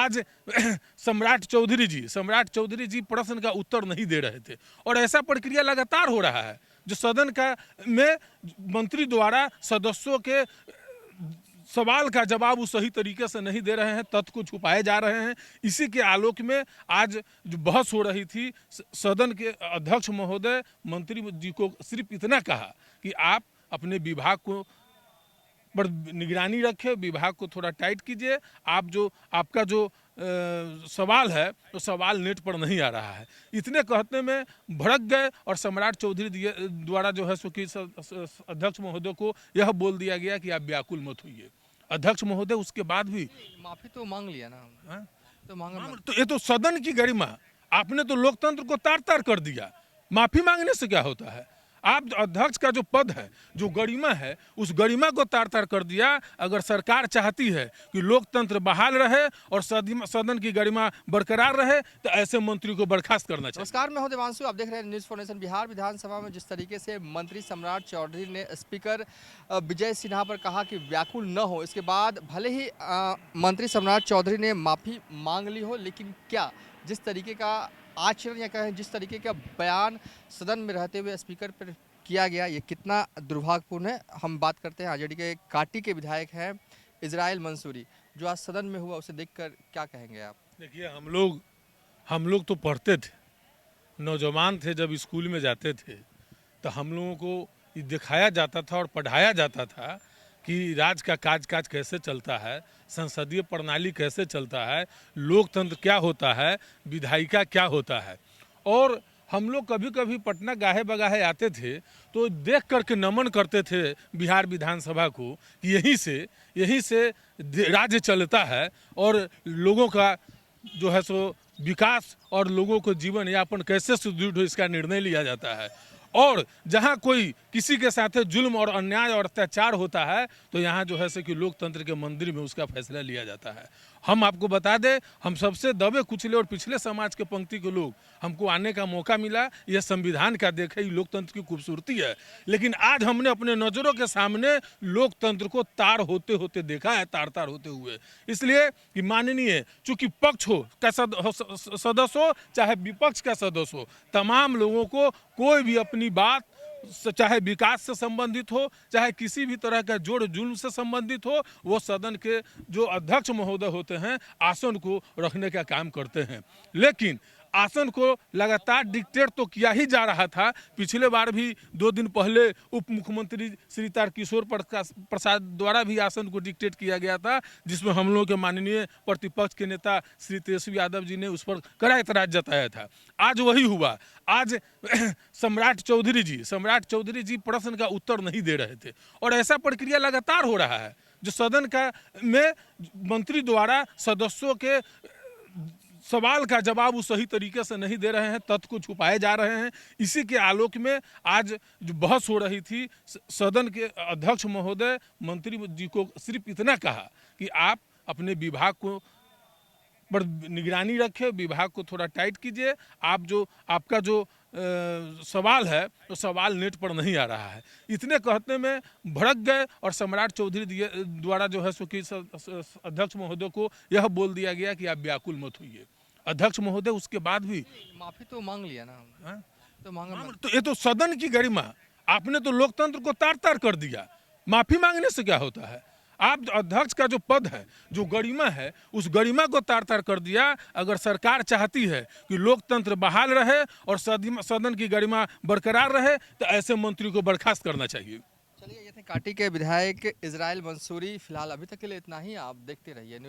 आज सम्राट चौधरी जी प्रश्न का उत्तर नहीं दे रहे थे और ऐसा प्रक्रिया लगातार हो रहा है जो सदन का में मंत्री द्वारा सदस्यों के सवाल का जवाब वो सही तरीके से नहीं दे रहे हैं, तथ्य को छुपाए जा रहे हैं। इसी के आलोक में आज जो बहस हो रही थी, सदन के अध्यक्ष महोदय मंत्री जी को सिर्फ इतना कहा कि आप अपने विभाग को पर निगरानी रखें, विभाग को थोड़ा टाइट कीजिए। आपका जो सवाल है तो सवाल नेट पर नहीं आ रहा है। इतने कहते में भड़क गए और सम्राट चौधरी द्वारा जो है सो कि अध्यक्ष महोदय को यह बोल दिया गया कि आप व्याकुल मत होइए। अध्यक्ष महोदय उसके बाद भी माफी तो मांग लिया ना। हाँ? तो मांगा तो ये तो सदन की गरिमा, आपने तो लोकतंत्र को तार तार कर दिया। माफी मांगने से क्या होता है? आप अध्यक्ष का जो पद है, जो गरिमा है, उस गरिमा को तार तार कर दिया। अगर सरकार चाहती है कि लोकतंत्र बहाल रहे और सदन की गरिमा बरकरार रहे तो ऐसे मंत्री को बर्खास्त करना चाहिए। नमस्कार, मैं हूं देवांशु, आप देख रहे हैं न्यूज़ फॉर नेशन। बिहार विधानसभा में जिस तरीके से मंत्री सम्राट चौधरी ने स्पीकर विजय सिन्हा पर कहा कि व्याकुल न हो, इसके बाद भले ही मंत्री सम्राट चौधरी ने माफ़ी मांग ली हो, लेकिन क्या जिस तरीके का आचरण या कहें जिस तरीके का बयान सदन में रहते हुए स्पीकर पर किया गया, ये कितना दुर्भाग्यपूर्ण है। हम बात करते हैं आरजेडी के काटी के विधायक हैं इजराइल मंसूरी, जो आज सदन में हुआ, उसे देखकर क्या कहेंगे आप? देखिए, हम लोग तो पढ़ते थे, नौजवान थे, जब स्कूल में जाते थे तो हम लोगों को ये दिखाया जाता था और पढ़ाया जाता था कि राज का काज कैसे चलता है, संसदीय प्रणाली कैसे चलता है, लोकतंत्र क्या होता है, विधायिका क्या होता है। और हम लोग कभी कभी पटना गाहे बगाहे आते थे तो देख करके नमन करते थे बिहार विधानसभा को कि यहीं से राज्य चलता है और लोगों का जो है सो विकास और लोगों को जीवन यापन कैसे सुदृढ़ हो, इसका निर्णय लिया जाता है। और जहाँ कोई किसी के साथ जुल्म और अन्याय और अत्याचार होता है तो यहाँ जो है सो कि लोकतंत्र के मंदिर में उसका फैसला लिया जाता है। हम आपको बता दें, हम सबसे दबे कुचले और पिछले समाज के पंक्ति के लोग, हमको आने का मौका मिला। यह संविधान का देखे, ये लोकतंत्र की खूबसूरती है। लेकिन आज हमने अपने नज़रों के सामने लोकतंत्र को तार होते होते देखा है, तार तार होते हुए। इसलिए कि माननीय, चूंकि पक्ष हो का सदस्य हो चाहे विपक्ष का सदस्य हो, तमाम लोगों को कोई भी अपनी बात, चाहे विकास से संबंधित हो चाहे किसी भी तरह का जोड़ जुल्म से संबंधित हो, वो सदन के जो अध्यक्ष महोदय होते हैं आसन को रखने का काम करते हैं। लेकिन आसन को लगातार डिक्टेट तो किया ही जा रहा था। पिछले बार भी 2 दिन पहले उप मुख्यमंत्री श्री तारकिशोर प्रसाद द्वारा भी आसन को डिक्टेट किया गया था, जिसमें हम लोगों के माननीय प्रतिपक्ष के नेता श्री तेजस्वी यादव जी ने उस पर कड़ा एतराज जताया था। आज वही हुआ। आज सम्राट चौधरी जी प्रश्न का उत्तर नहीं दे रहे थे और ऐसा प्रक्रिया लगातार हो रहा है जो सदन का में मंत्री द्वारा सदस्यों के सवाल का जवाब वो सही तरीके से नहीं दे रहे हैं, तथ्य को छुपाए जा रहे हैं। इसी के आलोक में आज जो बहस हो रही थी, सदन के अध्यक्ष महोदय मंत्री जी को सिर्फ इतना कहा कि आप अपने विभाग को पर निगरानी रखें, विभाग को थोड़ा टाइट कीजिए। आपका जो सवाल है तो सवाल नेट पर नहीं आ रहा है। इतने कहते में भड़क गए और सम्राट चौधरी द्वारा जो है सो कि अध्यक्ष महोदय को यह बोल दिया गया कि आप व्याकुल मत होइए। अध्यक्ष महोदय उसके बाद भी माफी तो मांग लिया ना। हाँ? तो मांगा तो ये तो सदन की गरिमा, आपने तो लोकतंत्र को तार तार कर दिया। माफी मांगने से क्या होता है? आप अध्यक्ष का जो पद है, जो गरिमा है, उस गरिमा को तार तार कर दिया। अगर सरकार चाहती है कि लोकतंत्र बहाल रहे और सदन की गरिमा बरकरार रहे तो ऐसे मंत्री को बर्खास्त करना चाहिए। चलिए, ये थे काटी के विधायक इजराइल मंसूरी। फिलहाल अभी तक के लिए इतना ही। आप देखते रहिए।